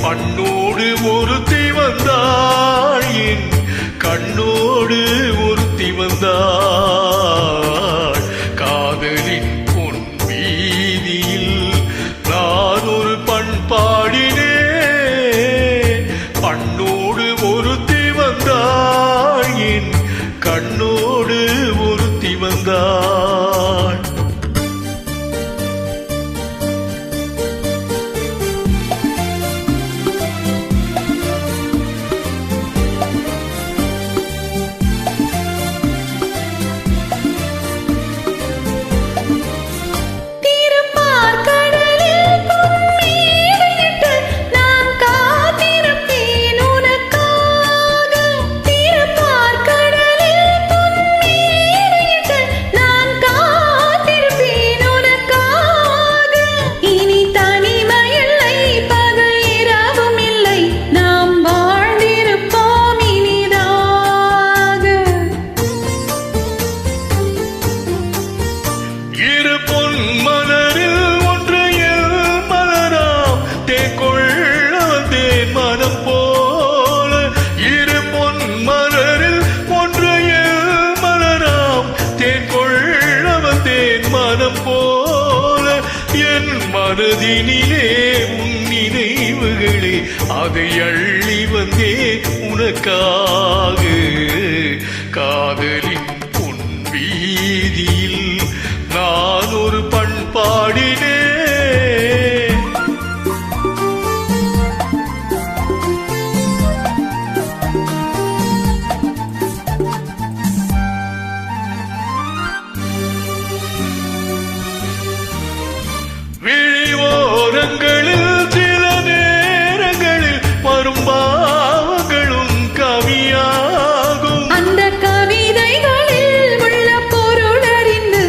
பண்ணோடு ஒருத்தி வந்தாள், என் கண்ணோடு ஒருத்தி வந்தாள். காதலின் பொன் வீதியில் நான் ஒரு பண்பாடினேன். பண்ணோடு ஒருத்தி வந்தாள், என் கண்ணோடு ஒருத்தி வந்தாள். மனதினிலே உன் நினைவுகளே அதை அள்ளி வந்தே உனக்காக. காதலின் பொன் வீதியில் நான் ஒரு பண்பாடினே. சில நேரங்களில் வரும் பாவங்களும் கவியாகும். அந்த கவிதைகளில் உள்ள பொருள் அறிந்து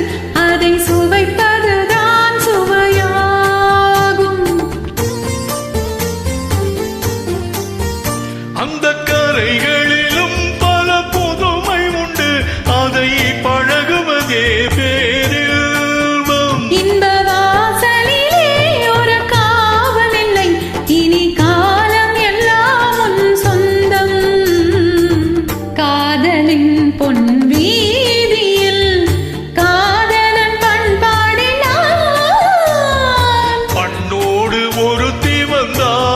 அதை சுவைப்பதுதான் சுவையாகும். அந்த கரைகளிலும் பல புதுமை உண்டு, அதை பழகுவதே பேரில்வம். இன்ப பொன் வீதியில் காதலன் பண்பாடினான். பண்ணோடு ஒருத்தி வந்தாள்,